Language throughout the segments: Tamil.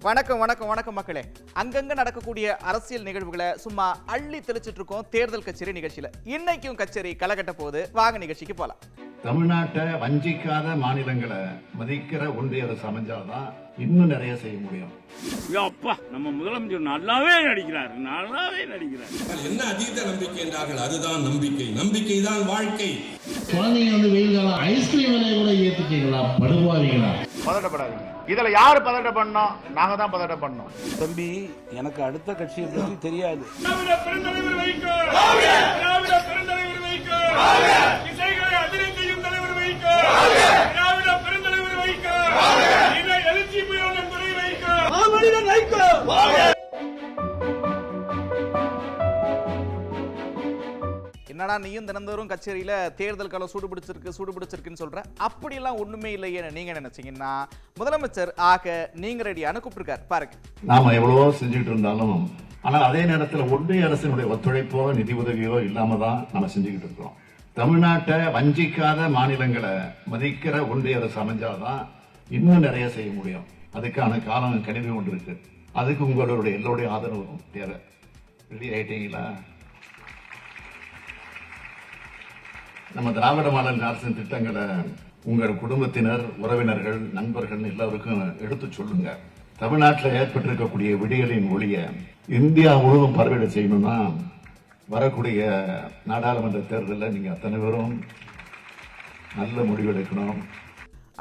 வணக்கம் வணக்கம் வணக்கம் மக்களே. அங்கங்க நடக்கக்கூடிய அரசியல் நிகழ்வுகளை சும்மா அள்ளி தெளிச்சிட்டு இருக்கோம் தேர்தல் கச்சேரி நிகழ்ச்சியில. இன்னைக்கும் கச்சேரி கலகட்ட போகுது. வாங்க நிகழ்ச்சிக்கு போலாம். தமிழ்நாட்டை வஞ்சிக்காத மாநிலங்களை மதிக்கிற ஒன்றிய அரசு அமைஞ்சாதான் இன்னும் நிறைய செய்ய முடியும். அப்பா நம்ம முதலமைச்சர் நல்லாவே நடிக்கிறார். என்ன அதீத நம்பிக்கை என்றார்கள். அதுதான் நம்பிக்கை. நம்பிக்கை தான் வாழ்க்கை. குழந்தைங்க வெயில் காலம் ஐஸ்கிரீம் விலையை கூட ஏத்துட்டீங்களா? படுவாவீங்களா? பதட்டப்படாதீங்க. இதுல யாரு பதட்டம் பண்ணோம்? நாங்க தான் பதட்டம் பண்ணோம். தம்பி, எனக்கு அடுத்த கட்சியை பற்றி தெரியாது. என்னடா நீயும் தினந்தோறும் கச்சேரியில தேர்தல் காலம் சூடுபிடிச்சிருக்குன்னு சொல்ற? அப்படியெல்லாம் ஒண்ணுமே இல்லையே நீங்க நினைச்சீங்கன்னா முதலமைச்சர் ஆக நீங்க ரெடியான கூப்பிட்டுருக்காரு பாருங்க. நாம எவ்வளவோ செஞ்சுட்டு இருந்தாலும் ஆனால் அதே நேரத்தில் ஒன்றிய அரசினுடைய ஒத்துழைப்போ நிதி உதவியோ இல்லாம தான் நம்ம செஞ்சுக்கிட்டு இருக்கோம். தமிழ்நாட்டை வஞ்சிக்காத மாநிலங்களை மதிக்கிற ஒன்றிய அரசு அமைஞ்சாதான் இன்னும் நிறைய செய்ய முடியும். அதுக்கான காலம் கணிதம் ஒன்று இருக்கு. அதுக்கு உங்களுடைய எல்லோருடைய ஆதரவும் தேவை. ரெடி ஆயிட்டீங்களா? நம்ம திராவிட மாடல் அரசின் திட்டங்களை உங்கள் குடும்பத்தினர், உறவினர்கள், நண்பர்கள் எல்லாருக்கும் எடுத்து சொல்லுங்க. தமிழ்நாட்டில் ஏற்பட்டிருக்கக்கூடிய விடியலின் ஒளிய இந்தியா முழுவதும் பரவிட செய்யணும்னா வரக்கூடிய நாடாளுமன்ற தேர்தலில் நீங்க அத்தனை பேரும் நல்ல முடிவெடுக்கணும்.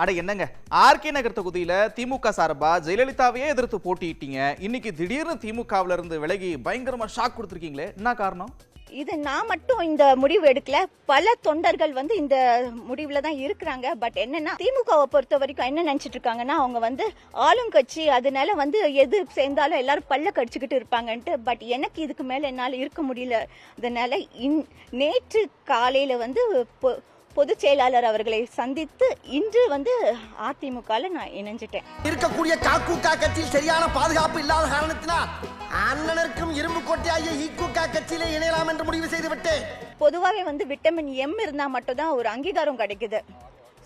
அட என்னங்க, ஆர்கே நகர் தொகுதியில திமுக சார்பா ஜெயலலிதாவையே எதிர்த்து போட்டிட்டீங்க. இன்னைக்கு திடீர்னு திமுகவில இருந்து விலகி பயங்கரமா ஷாக் கொடுத்துருக்கீங்களே, என்ன காரணம்? இது நான் மட்டும் இந்த முடிவு எடுக்கல, பல தொண்டர்கள் இந்த முடிவுல தான் இருக்கிறாங்க. பட் என்னன்னா, திமுகவை பொறுத்த வரைக்கும் என்ன நினைச்சிட்டு இருக்காங்கன்னா, அவங்க ஆளும் கட்சி, அதனால எது சேர்ந்தாலும் எல்லாரும் பல்ல கடிச்சுக்கிட்டு இருப்பாங்கன்ட்டு. பட் எனக்கு இதுக்கு மேல என்னால இருக்க முடியல. அதனால நேற்று காலையில பொதுச் செயலாளர் அவர்களை சந்தித்து இன்று அதிமுகல நான் இணைஞ்சிட்டேன். இருக்கக்கூடிய காக்கூகா கட்சியில் சரியான பாதுகாப்பு இல்லாத காரணத்தினால் அண்ணனருக்கும் இரும்பு கோட்டையாகிய ஈக்கூகா கட்சியிலே இணையலாம் என்று முடிவு செய்து விட்டேன். பொதுவாகவே விட்டமின் எம் இருந்தா மட்டும் தான் ஒரு அங்கீகாரம் கிடைக்குது.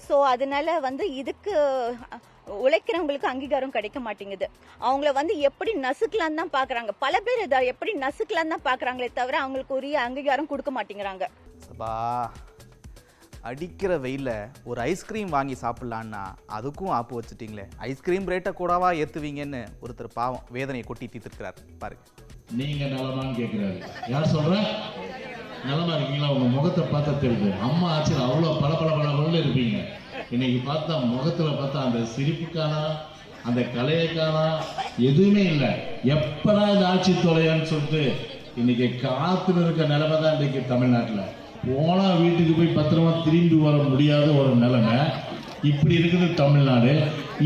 ஸோ அதனால இதுக்கு உழைக்கிறவங்களுக்கு அங்கீகாரம் கிடைக்க மாட்டேங்குது. அவங்கள எப்படி நசுக்கலாம் தான் பாக்குறாங்க. பல பேர் இதை எப்படி நசுக்கலாம் தான் பாக்குறாங்களே தவிர அவங்களுக்கு உரிய அங்கீகாரம் கொடுக்க மாட்டேங்கிறாங்க. அடிக்கிற வெயில ஒரு ஐஸ்கிரீம் வாங்கி சாப்பிடலான்னா அதுக்கும் ஆப்பு வச்சுட்டீங்களே. ஐஸ்கிரீம் ரேட்டை கூடவா ஏத்துவீங்கன்னு ஒருத்தர் பாவம் வேதனையை கொட்டி தீர்த்திருக்கிறார் பாருங்க. நீங்க நலமான்னு கேட்கிறாரு. யார் சொல்ற? நலமா இருக்கீங்களா? உங்க முகத்தை பார்த்தா தெரியுது. அம்மா ஆட்சியில் அவ்வளவு பல இருப்பீங்க. இன்னைக்கு பார்த்தா முகத்துல பார்த்தா அந்த சிரிப்புக்கானா, அந்த கலையைக்கானா எதுவுமே இல்லை. எப்படா இந்த ஆட்சி தொலையான்னு சொல்லிட்டு இன்னைக்கு காத்துல இருக்க நிலைமை தான் இன்னைக்கு தமிழ்நாட்டில். போனா வீட்டுக்கு போய் பத்திரமா திரும்பி வர முடியாத ஒரு நிலைமை இப்படி இருக்குது தமிழ்நாடு.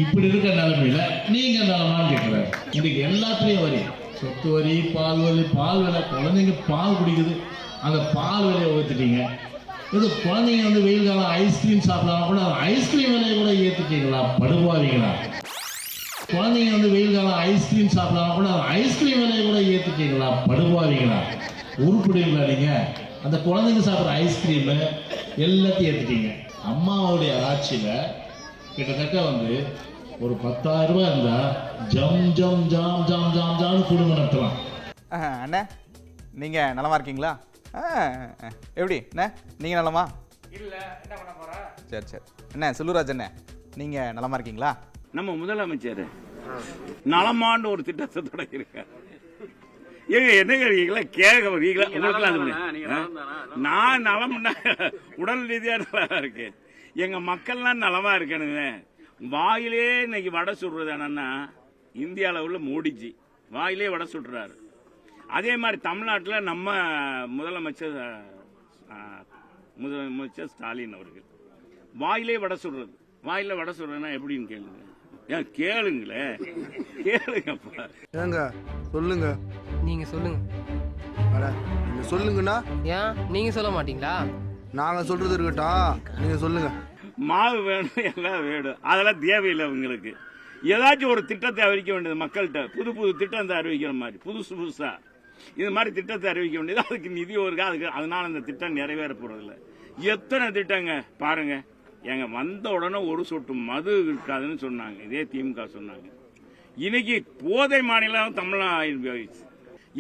இப்படி இருக்க நிலைமையில நீங்க நலமான்னு கேட்கிறாரு. இன்னைக்கு எல்லாத்துலயும் வரி, சொத்து வரி, பால் வரி, பால் விலை, குழந்தைங்க பால் குடிக்குது, அந்த பால் விலையை ஊத்துட்டீங்க. இது குழந்தைங்க வெயில் காலம் ஐஸ்கிரீம் சாப்பிடலாம் கூட ஐஸ்கிரீம் விலையை கூட ஏத்துட்டீங்களா? படுவாவீங்களா? குழந்தைங்க வெயில் காலம் ஐஸ்கிரீம் சாப்பிடலாம் கூட ஐஸ்கிரீம் விலையை கூட ஏத்துட்டீங்களா? படுவாவீங்களா? உருப்படிங்களா? நீங்க அந்த குழந்தைங்க சாப்பிட்ற ஐஸ்கிரீம் எல்லாத்தையும் ஏற்றுட்டீங்க. அம்மாவுடைய ஆட்சியில கிட்டத்தட்ட ஒரு 10,000 ரூபாய் இருந்தா ஜம் ஜம் ஜாம் ஜாம் ஜாம் ஜாம் குடும்பம் நடத்தலாம். அண்ணா நீங்க நலமா இருக்கீங்களா? எப்படி அண்ணா நீங்க நலமா? இல்ல, என்ன பண்ண போற? சரி அண்ணா செல்வராஜ் அண்ணா நீங்க நலமா இருக்கீங்களா? நம்ம முதலமைச்சர் நலமான்னு ஒரு திட்டத்தை தொடங்கியிருக்காரு. என்ன கேட்கறீங்களா? நான் நலம்னா உடல் ரீதியா நல்லா இருக்கு. எங்க மக்கள்லாம் நலமா இருக்கணுங்க. வாயிலே இன்னைக்கு வடை சுடுறது என்னன்னா இந்திய அளவுல மோடிஜி வாயிலே வடை சுடுறாரு. அதே மாதிரி தமிழ்நாட்டில் நம்ம முதலமைச்சர் ஸ்டாலின் அவர்கள் வாயிலே வடை சுடுறது. வாயில வடை சுடுறதுன்னா எப்படின்னு கேளுங்க. கேளுங்களேன், கேளுங்கப்பா. ஏங்க சொல்லுங்க. நீங்க சொல்லுங்க. நீங்க சொல்லுங்கண்ணா. ஏன் நீங்க சொல்ல மாட்டீங்களா? நாங்க சொல்றது இருக்கட்டும், நீங்க சொல்லுங்க. மாவு வேணும், எல்லாம் வேணும், அதெல்லாம் தேவையில்லை. உங்களுக்கு ஏதாச்சும் ஒரு திட்டத்தை அறிவிக்க வேண்டியது. மக்கள்கிட்ட புது திட்டத்தை அறிவிக்கிற மாதிரி புதுசா இது மாதிரி திட்டத்தை அறிவிக்க வேண்டியது. அதுக்கு நிதி வருது. அதுக்கு அதனால அந்த திட்டம் நிறைவேற போறதில்லை. எத்தனை திட்டங்க பாருங்க. எங்க வந்த உடனே ஒரு சொட்டு மது இருக்காதுன்னு சொன்னாங்க. இதே திமுக சொன்னாங்க. இன்னைக்கு போதை மாநிலம் தமிழ்நாடு போயிடுச்சு.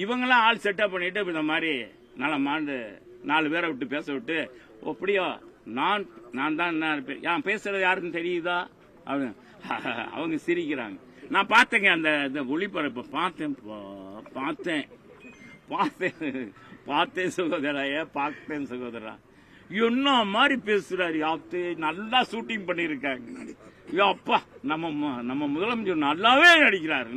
இவங்கெல்லாம் ஆள் செட்டப் பண்ணிட்டு இந்த மாதிரி மாண்டு 4 பேரை விட்டு பேச விட்டு, அப்படியோ நான் தான் என்ன இருப்பேன், ஏன் பேசுறது யாருக்கும் தெரியுதா அவங்க சிரிக்கிறாங்க. நான் பார்த்தேங்க அந்த ஒளிபரப்பை பார்த்தேன் சகோதரா என்ன மாதிரி பேசுறாரு. நல்லா ஷூட்டிங் பண்ணிருக்காங்க. அப்பா நம்ம முதலமைச்சர் நல்லாவே நடிக்கிறாரு.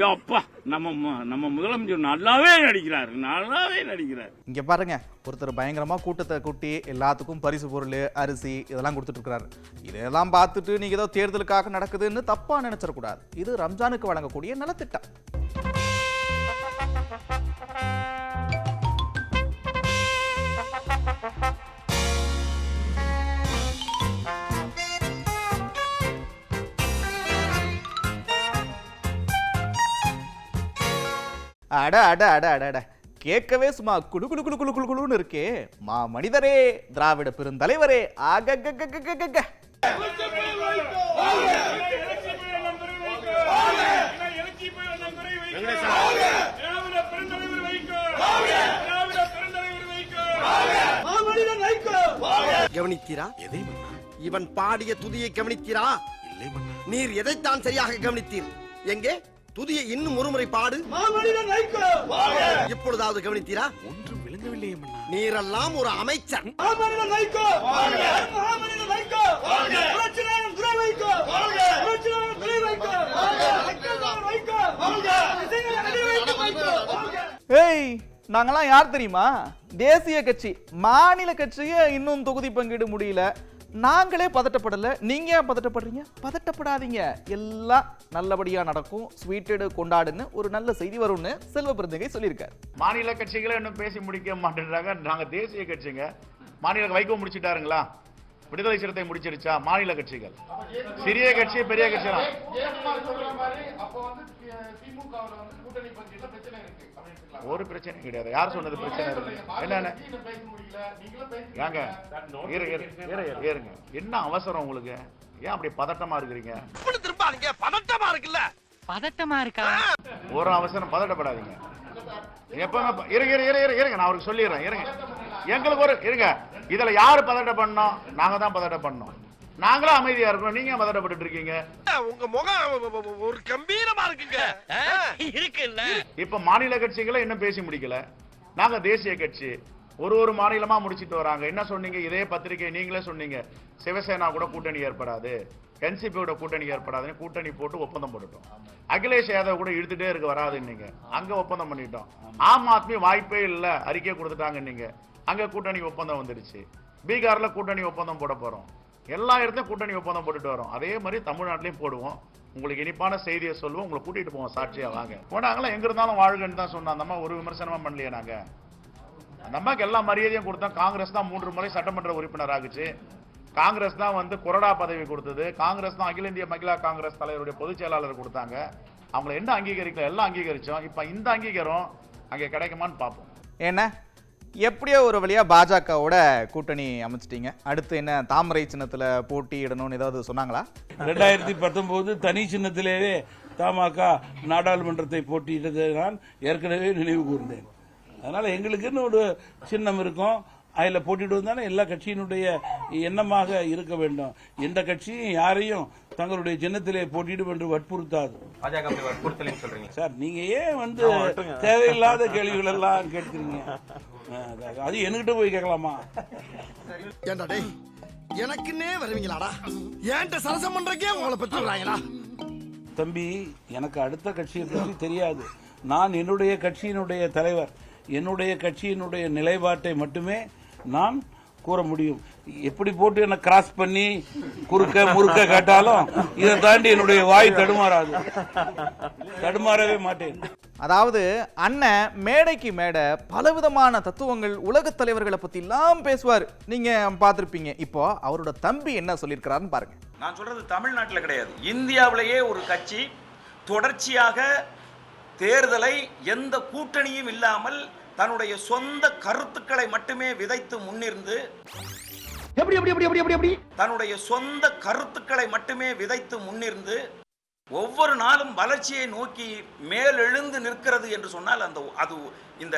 அப்பா நம்ம முதலமைச்சர் நல்லாவே நடிக்கிறாரு. இங்க பாருங்க, ஒருத்தர் பயங்கரமா கூட்டத்தை கூட்டி எல்லாத்துக்கும் பரிசு பொருள், அரிசி இதெல்லாம் கொடுத்துட்டு இருக்காரு. இதெல்லாம் பார்த்துட்டு நீங்க ஏதோ தேர்தலுக்காக நடக்குதுன்னு தப்பா நினைச்சிடக்கூடாது. இது ரம்ஜானுக்கு வழங்கக்கூடிய நலத்திட்டம். அட அட அட அட அட கேட்கவே சும்மா குடு குடு குடு குடு குடு குடுன்னு இருக்கே. மா மனிதரே, திராவிட பெருந்தலைவரே, ஆகககககக. கவனித்தீரா? இவன் பாடிய துதியை கவனித்தீரா? நீர் எதைத்தான் சரியாக கவனித்தீர்? எங்கே துதியை இன்னும் ஒருமுறை பாடு. இப்பொழுதாவது கவனித்தீரா? ஒன்றும் விளங்கவில்லையே. நீரெல்லாம் ஒரு அமைச்சர். ஏய், நாங்கெல்லாம் யார் தெரியுமா? தேசிய கட்சி. மாநில கட்சியை இன்னும் தொகுதி பங்கீடு முடியல. நாங்களே பதட்டப்படல, நீங்க ஏன் பதட்டப்படுறீங்க? பதட்டப்படாதீங்க, எல்லாம் நல்லபடியா நடக்கும். ஸ்வீட்டடு கொண்டாடுன்னு ஒரு நல்ல செய்தி வரும்னு செல்வ பெருந்தகை சொல்லியிருக்காரு. மாநில கட்சிகளை இன்னும் பேசி முடிக்க மாட்டேன்றாங்க. நாங்க தேசிய கட்சிங்க. மாநில வைகோ முடிச்சிட்டாருங்களா? விடுதலை சிறுத்தை முடிச்சிருச்சா? மாநில கட்சிகள் சிறிய கட்சி பெரிய கட்சி ஒரு பிரச்சனை கிடையாது. யார் சொன்னது பிரச்சனை இருக்கு? ஏங்க, என்ன அவசரம் உங்களுக்கு? ஏன் அப்படி பதட்டமா இருக்கிறீங்க? பதட்டமா இருக்குல்ல? பதட்டமா இருக்கா? ஒரு அவசரம், பதட்டப்படாதீங்க. எப்ப இருங்க, நான் அவருக்கு சொல்லிடுறேன். எங்களுக்கு ஒரு இருங்க. இதுல யாரு பதட்ட பண்ணோம்? நாங்க தான் பதட்ட பண்ணோம். நாங்களும் அமைதியா இருக்கணும். நீங்க பதட்டப்பட்டு இருக்கீங்க. உங்க முகம் ஒரு கம்பீரமா இருக்குங்க. இருக்குல்ல. இப்ப மாநில கட்சிகளை இன்னும் பேசி முடிக்கல. நாங்க தேசிய கட்சி ஒரு மாநிலமா முடிச்சிட்டு வராங்க. என்ன சொன்னீங்க? இதே பத்திரிகை நீங்களே சொன்னீங்க, சிவசேனா கூட கூட்டணி ஏற்படாது, என்சிபியோட கூட்டணி ஏற்படாதுன்னு கூட்டணி போட்டு ஒப்பந்தம் போட்டுட்டோம். அகிலேஷ் யாதவ் கூட இழுத்துட்டே இருக்கு, வராதுன்னீங்க. அங்க ஒப்பந்தம் பண்ணிட்டோம். ஆம் ஆத்மி வாய்ப்பே இல்ல, அறிக்கை கொடுத்துட்டாங்க. நீங்க அங்க கூட்டணி ஒப்பந்தம் வந்துருச்சு. பீகார்ல கூட்டணி ஒப்பந்தம் போட போறோம். எல்லா இடத்தையும் கூட்டணி ஒப்பந்தம் போட்டுட்டு வரோம். அதே மாதிரி தமிழ்நாட்டிலையும் போடுவோம். உங்களுக்கு இனிப்பான செய்தியை சொல்லுவோம். உங்களை கூட்டிட்டு போவோம். சாட்சியா வாங்க. போனாங்களா? எங்க இருந்தாலும் வாழ்கன்னு தான் சொன்னோம். அந்த அம்மா ஒரு விமர்சனமா பண்ணலையே. நாங்க அந்த அம்மாக்கு எல்லா மரியாதையும் கொடுத்தோம். காங்கிரஸ் தான் 3 முறை சட்டமன்ற உறுப்பினர் ஆகுச்சு. காங்கிரஸ் தான் கொறடா பதவி கொடுத்தது. காங்கிரஸ் தான் அகில இந்திய மகிழா காங்கிரஸ் தலைவருடைய பொதுச் செயலாளர் கொடுத்தாங்க. அவங்களை என்ன அங்கீகரிக்கல? எல்லாம் அங்கீகரிச்சோம். இப்ப இந்த அங்கீகாரம் அங்கே கிடைக்குமான்னு பார்ப்போம். என்ன, எப்படியோ ஒரு வழியா பாஜகவோட கூட்டணி அமைச்சிட்டீங்க. அடுத்து என்ன, தாமரை சின்னத்துல போட்டியிடணும்னு ஏதாவது சொன்னாங்களா? 2019 தனி சின்னத்திலேயே தமாக நாடாளுமன்றத்தை போட்டியிட்டதை நான் ஏற்கனவே நினைவு கூர்ந்தேன். அதனால எங்களுக்குன்னு ஒரு சின்னம் இருக்கும். அதில் போட்டிடுவது தானே எல்லா கட்சியினுடைய எண்ணமாக இருக்க வேண்டும். எந்த கட்சியும் யாரையும் தங்களுடைய சின்னத்திலே போட்டியிடும் என்று வற்புறுத்தாது. சார், நீங்க ஏன் தேவையில்லாத கேள்விகள் எல்லாம் கேட்கிறீங்க? அது என்கிட்ட போய் கேட்கலாமா? எனக்குன்னே வருவீங்களாடா? ஏன்ட்ட சரசம் பண்றக்கே உங்களை பெற்றுறாங்களா? தம்பி, எனக்கு அடுத்த கட்சியை பற்றி தெரியாது. நான் என்னுடைய கட்சியினுடைய தலைவர். என்னுடைய கட்சியினுடைய நிலைப்பாட்டை மட்டுமே நான் கூற முடியும். எப்படி போட்டு என்ன கிராஸ் பண்ணி குறுக்க முறுக்க கேட்டாலும் இதை தாண்டி என்னுடைய வாய் தடுமாறாது, தடுமாறவே மாட்டேன். அதாவது அண்ணன் மேடைக்கு மேடை பலவிதமான தத்துவங்கள், உலக தலைவர்களை பத்தி எல்லாம் பேசுவார். நீங்க பார்த்திருப்பீங்க. இப்போ அவரோட தம்பி என்ன சொல்லியிருக்கிறாருன்னு பாருங்க. நான் சொல்றது தமிழ்நாட்டில் கிடையாது, இந்தியாவிலேயே ஒரு கட்சி தொடர்ச்சியாக தேர்தலை எந்த கூட்டணியும் இல்லாமல் தன்னுடைய சொந்த கருத்துக்களை மட்டுமே விதைத்து முன்னிருந்து எப்படி எப்படி எப்படி எப்படி எப்படி தன்னுடைய சொந்த கருத்துக்களை மட்டுமே விதைத்து முன்னிருந்து ஒவ்வொரு நாளும் வளர்ச்சியை நோக்கி மேலெழுந்து நிற்கிறது என்று சொன்னால் அது இந்த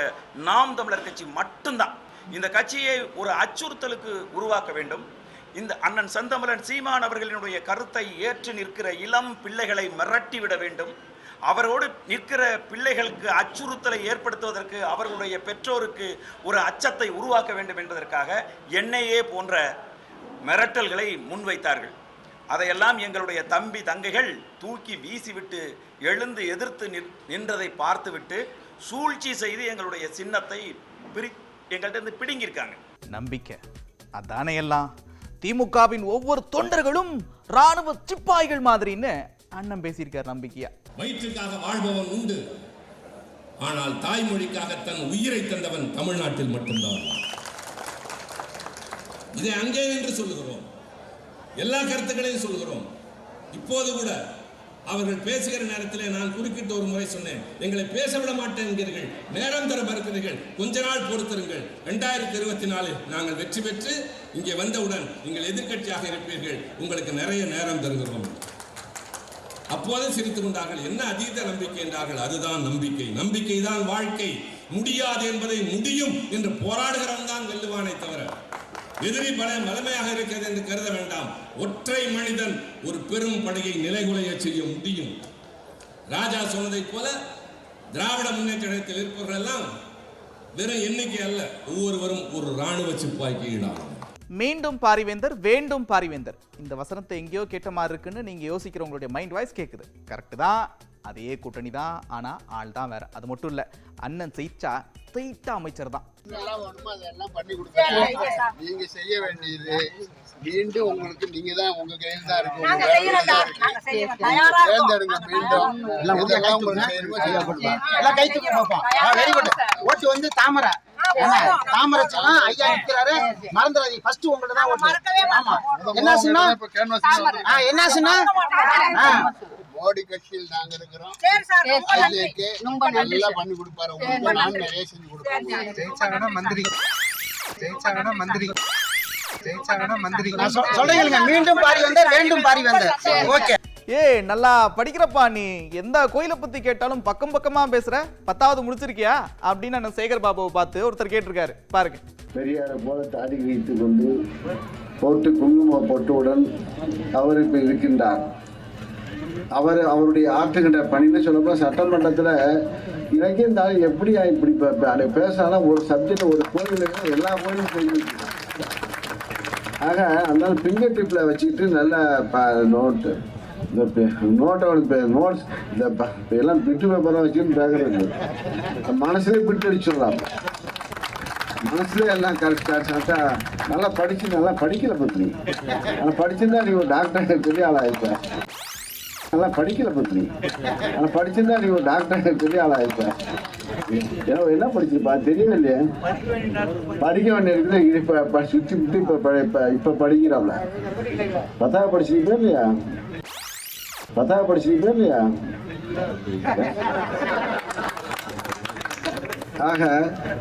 நாம் தமிழர் கட்சி மட்டும்தான். இந்த கட்சியை ஒரு அச்சுறுத்தலுக்கு உருவாக்க வேண்டும். இந்த அண்ணன் செந்தமிழன் சீமான் அவர்களினுடைய கருத்தை ஏற்று நிற்கிற இளம் பிள்ளைகளை மிரட்டிவிட வேண்டும். அவரோடு நிற்கிற பிள்ளைகளுக்கு அச்சுறுத்தலை ஏற்படுத்துவதற்கு அவர்களுடைய பெற்றோருக்கு ஒரு அச்சத்தை உருவாக்க வேண்டும் என்பதற்காக என்ஐஏ போன்ற மிரட்டல்களை முன்வைத்தார்கள். அதையெல்லாம் எங்களுடைய தம்பி தங்கைகள் தூக்கி வீசிவிட்டு எழுந்து எதிர்த்து நின்றதை பார்த்துவிட்டு சூழ்ச்சி செய்து எங்களுடைய சின்னத்தை எங்கள்கிட்ட இருந்து பிடுங்கியிருக்காங்க. நம்பிக்கை அதானே எல்லாம். திமுகவின் ஒவ்வொரு தொண்டர்களும் ராணுவ சிப்பாய்கள் மாதிரின்னு அண்ணன் பேசியிருக்கார். நம்பிக்கையா வயிற்றுக்காக வாழ்பவன் உண்டு, ஆனால் தாய்மொழிக்காக தன் உயிரை தந்தவன் தமிழ்நாட்டில் மட்டும்தான். இதை அங்கே என்று சொல்லுகிறோம், எல்லா கருத்துக்களையும் சொல்கிறோம். இப்போது கூட அவர்கள் பேசுகிற நேரத்தில் நான் குறுக்கிட்டு ஒரு முறை சொன்னேன், எங்களை பேச விட மாட்டேன் என்கிறீர்கள், நேரம் தர மறுக்கிறீர்கள், கொஞ்ச நாள் பொறுத்திருங்கள், 2024 நாங்கள் வெற்றி பெற்று இங்கே வந்தவுடன் நீங்கள் எதிர்க்கட்சியாக இருப்பீர்கள், உங்களுக்கு நிறைய நேரம் தருகிறோம். அப்போது சிரித்துக் கொண்டார்கள். என்ன அதீத நம்பிக்கை என்றார்கள். அதுதான் நம்பிக்கை. நம்பிக்கை தான் வாழ்க்கை. முடியாது என்பதை முடியும் என்று போராடுகிறவன் தான் வெல்லுவானே தவிர எதிரி பலம் வலிமையாக இருக்கிறது என்று கருத வேண்டாம். ஒற்றை மனிதன் ஒரு பெரும் படையை நிலைகுலைய செய்ய முடியும். ராஜா சொன்னதை போல திராவிட முன்னேற்ற கழகத்தில் இருப்பவர்கள் எல்லாம் வெறும் எண்ணிக்கை அல்ல, ஒவ்வொருவரும் ஒரு ராணுவ சிப்பாய்க்கு ஈடாகும். மீண்டும் பாரிவேந்தர் வேண்டும் பாரிவேந்தர், இந்த வசனத்தை எங்கேயோ கேட்ட மாதிரி இருக்குன்னு நீங்க யோசிக்கிற உங்களுடைய மைண்ட் வாய்ஸ் கேட்குது. கரெக்டு தான், அதே கூட்டணி தான், ஆனா ஆள் தான் வேற. அது மட்டும் இல்ல, அண்ணன் ஜெயிச்சா அமைச்சர் தான். நீங்க செய்ய வேண்டியது மீண்டும் உங்களுக்கு நீங்க தான் உங்க கையில் தான் இருக்கு. தேர்ந்தெடுங்க மீண்டும். எல்லாம் கை தூக்கி பார்ப்போம். Very good. ஓட்டு வந்து தாமரை தாமரைச்செல்லாம் ஐயா நிற்கிறாரு, மறந்துடாதீங்க. ஃபர்ஸ்ட் உங்கள்ட்ட தான் ஓட்டு. ஆமா, என்ன சொன்னா என்ன சொன்னா மோடி கட்சியில் நாங்க இருக்கிறோம். நல்லா பண்ணி கொடுப்பாரு உங்களுக்கு. நான் நிறைய செஞ்சு கொடுப்பேன். ஜெயிச்சாங்கன்னா மந்திரி, ஜெயிச்சாங்கன்னா மந்திரி, ஜெயிச்சாங்கன்னா மந்திரி சொல்றீங்க. மீண்டும் பாரிவேந்தர் வேண்டும் பாரிவேந்தர். ஓகே. நல்லா படிக்கிறப்பா நீ. எந்த கோயிலை பத்தி கேட்டாலும் பக்கம் பக்கமா பேசுற. 10வது முடிச்சிருக்கியா அப்படின்னு அண்ணன் சேகர் பாபுவை பார்த்து ஒருத்தர் கேட்டிருக்காரு. பாருங்க. பெரியாரை போல தாடி வைத்துக் கொண்டு போட்டு குங்கும பொட்டுடன் அவர் இப்ப இருக்கின்றார். அவருடைய ஆற்றுகின்ற பணின்னு சொல்லப்போ சட்டமன்றத்தில் இலக்கியம் தாள் எப்படி இப்படி பேசாலும் ஒரு சப்ஜெக்ட் ஒரு கோயிலுக்கு எல்லா கோயிலும் போயிருக்கு. ஆக அந்த ஃபிங்கர் டிப்பில் வச்சுக்கிட்டு நல்ல நோட்டு நோட்டை நோட்ஸ் எல்லாம் பிட்டு பேப்பராக வச்சுக்கிட்டு பேக்கிறது மனசுலேயே பிட்டு அடிச்சிடலாம். மனசுலேயே எல்லாம் கரெக்டாக நல்லா படிச்சு நல்லா படிக்கல பற்றி ஆனால் படிச்சிருந்தா நீ ஒரு டாக்டர் பெரிய ஆளாயிருப்ப. நல்லா படிக்கல பற்றி ஆனால் படிச்சிருந்தா நீ ஒரு டாக்டர் பெரிய ஆளாயிருப்ப. என்ன படிச்சிருப்பா தெரியவே இல்லையே. படிக்க வேண்டிய இருக்குது. இப்போ சுற்றி விட்டு இப்போ படிக்கிறாப்ல. 10வது படிச்சிருக்கா இல்லையா? 10வது படிச்சிருக்கா இல்லையா? ஆக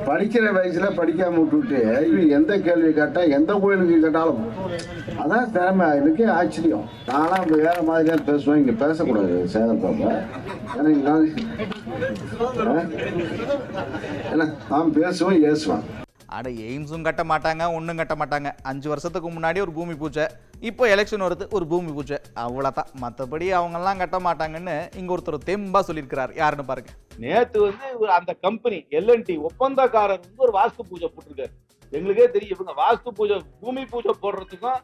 படிக்கிற வயசுல படிக்காம விட்டுட்டு எந்த கேள்வி கேட்டா எந்த கோயிலுக்கு கேட்டாலும் அதான் திறமை. இதுக்கே ஆச்சரியம். நான்லாம் வேற மாதிரியா பேசுவேன், இங்க பேசக்கூடாது சேகர் பாபா. ஏன்னா நான் பேசுவேன் ஏசுவேன். அட எய்ம்ஸும் கட்ட மாட்டாங்க, ஒன்றும் கட்ட மாட்டாங்க. 5 வருஷத்துக்கு முன்னாடி ஒரு பூமி பூஜை, இப்போ எலெக்ஷன் வருது ஒரு பூமி பூஜை, அவ்வளோதான். மற்றபடி அவங்கெல்லாம் கட்ட மாட்டாங்கன்னு இங்கே ஒருத்தர் தெம்பா சொல்லியிருக்கிறார். யாருன்னு பாருங்க. நேத்து வந்து அந்த கம்பெனி எல்என்டி ஒப்பந்தக்காரர் வந்து ஒரு வாஸ்து பூஜை போட்டிருக்காரு. எங்களுக்கே தெரியும் இவங்க வாஸ்து பூஜை பூமி பூஜை போடுறதுக்கும்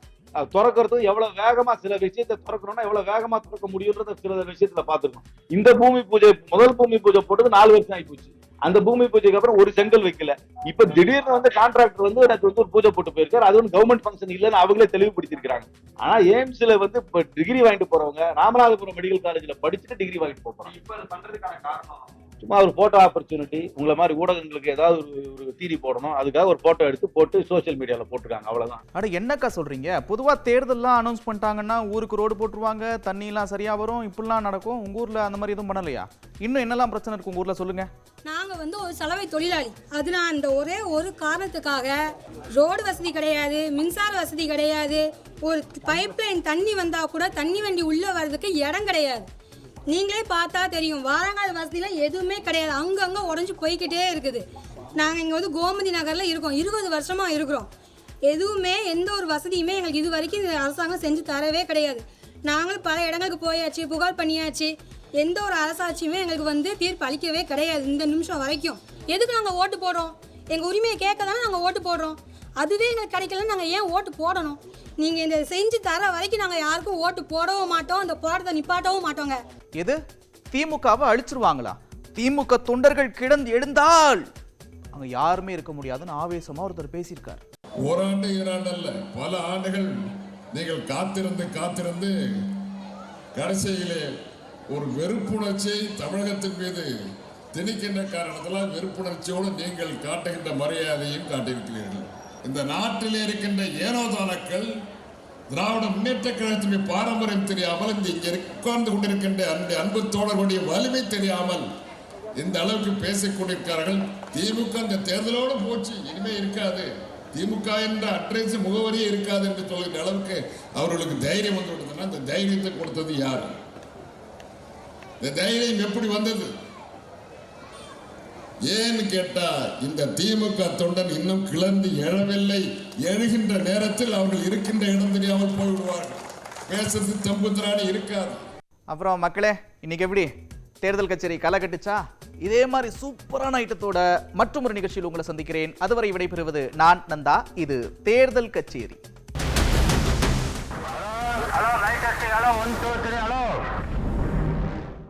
திறக்கிறதுக்கும் எவ்வளவு வேகமா சில விஷயத்தை திறக்கணும்னா எவ்வளவு வேகமா திறக்க முடியும்ன்றத சில விஷயத்துல பாத்துருக்கோம். இந்த பூமி பூஜை முதல் பூமி பூஜை போட்டது 4 வருஷம் ஆகி போச்சு. அந்த பூமி பூஜைக்கு அப்புறம் ஒரு செங்கல் வைக்கல. இப்ப திடீர்னு வந்து கான்ட்ராக்டர் வந்து எனக்கு வந்து ஒரு பூஜை போட்டு போயிருக்காரு. அது வந்து கவர்மெண்ட் ஃபங்க்ஷன் இல்லைன்னு அவங்களே தெளிவுபடுத்திருக்காங்க. ஆனா எய்ம்ஸ்ல வந்து டிகிரி வாங்கிட்டு போறவங்க ராமநாதபுரம் மெடிக்கல் காலேஜ்ல படிச்சுட்டு டிகிரி வாங்கிட்டு போறாங்க. இப்ப பண்றதுக்கான காரணம் சும்மா ஒரு போட்டோ ஆப்பர்ச்சுனிட்டி, உங்களை மாதிரி ஊடகங்களுக்கு ஏதாவது ஒரு தீரி போடணும், அதுக்காக ஒரு போட்டோ எடுத்து போட்டு சோசியல் மீடியால போட்டுருக்காங்க, அவ்வளவுதான். அட என்னக்கா சொல்றீங்க? பொதுவா தேர்தல்லாம் அனௌன்ஸ் பண்ணிட்டாங்கன்னா ஊருக்கு ரோடு போட்டுருவாங்க, தண்ணி எல்லாம் சரியா வரும், இப்படிலாம் நடக்கும். உங்க ஊர்ல அந்த மாதிரி எதுவும் பண்ணலையா? இன்னும் என்னெல்லாம் பிரச்சனை இருக்கு உங்க ஊர்ல சொல்லுங்க. நாங்க ஒரு சலவை தொழிலாளி, அது நான் அந்த ஒரே ஒரு காரணத்துக்காக ரோடு வசதி கிடையாது, மின்சார வசதி கிடையாது, ஒரு பைப்லைன் தண்ணி வந்தா கூட தண்ணி வண்டி உள்ள வர்றதுக்கு இடம் கிடையாது. நீங்களே பார்த்தா தெரியும், வாரங்கால வசதிலாம் எதுவுமே கிடையாது, அங்கங்க உடஞ்சி போய்கிட்டே இருக்குது. நாங்கள் இங்கே கோமதி நகரில் இருக்கோம், 20 வருஷமா இருக்கிறோம். எதுவுமே எந்த ஒரு வசதியுமே எங்களுக்கு இது வரைக்கும் அரசாங்கம் செஞ்சு தரவே கிடையாது. நாங்களும் பல இடங்களுக்கு போயாச்சு, புகார் பண்ணியாச்சு, எந்த ஒரு அரசாட்சியுமே எங்களுக்கு தீர்ப்பு அளிக்கவே கிடையாது இந்த நிமிஷம் வரைக்கும். எதுக்கு நாங்கள் ஓட்டு போடுறோம்? எங்கள் உரிமையை கேட்க தானே நாங்கள் ஓட்டு போடுறோம். அதுவே எங்களுக்கு கிடைக்கலன்னு நாங்கள் ஏன் ஓட்டு போடணும்? நீங்கள் இந்த செஞ்சு தர வரைக்கும் நாங்கள் யாருக்கும் ஓட்டு போடவும் மாட்டோம், அந்த போராட்டத்தை நிப்பாட்டவும் மாட்டோங்க. எது திமுகவை அழிச்சிருவாங்களா? திமுக தொண்டர்கள் கிடந்து எழுந்தால் அங்க யாருமே இருக்க முடியாதுன்னு ஆவேசமா ஒருத்தர் பேசியிருக்காரு. ஓராண்டு 2 ஆண்டு அல்ல, பல ஆண்டுகள் நீங்கள் காத்திருந்து கடைசியிலே ஒரு வெறுப்புணர்ச்சியை தமிழகத்தின் மீது திணிக்கின்ற காரணத்தினால் வெறுப்புணர்ச்சியோடு நீங்கள் காட்டுகின்ற மரியாதையும் காட்டியிருக்கிறீர்கள். இந்த நாட்டில் இருக்கின்ற ஏனோதானக்கள் திராவிட முன்னேற்ற கழகத்தினுடைய பாரம்பரியம் தெரியாமல், இங்கே உட்கார்ந்து கொண்டிருக்கின்ற அந்த அன்பு தோழர்களுடைய வலிமை தெரியாமல் இந்த அளவுக்கு பேசிக் கொண்டிருக்கிறார்கள். திமுக இந்த தேர்தலோடு போச்சு, இனிமே இருக்காது, திமுக என்ற அட்ரஸ் முகவரியே இருக்காது என்று சொல்கிற அளவுக்கு அவர்களுக்கு தைரியம் வந்து விட்டதுன்னா, இந்த தைரியத்தை கொடுத்தது யார்? இந்த தைரியம் எப்படி வந்தது? ஏன்னு கேட்டா, இந்த திமுக தொண்டன் இன்னும் கிளர்ந்து எழவில்லை. எழுகின்ற நேரத்தில் அவர்கள் இருக்கின்ற இடம் தெரியாமல் போய்விடுவார்கள். பேசுறது தம்புத்திராணி இருக்காது. அப்புறம் மக்களே, இன்னைக்கு எப்படி தேர்தல் கச்சேரி களை கட்டுச்சா? இதே மாதிரி சூப்பரான ஐட்டத்தோட மற்றொரு நிகழ்ச்சியில் உங்களை சந்திக்கிறேன். அதுவரை விடைபெறுவது நான் நந்தா. இது தேர்தல் கச்சேரி. Hello light hello 1 2 3 hello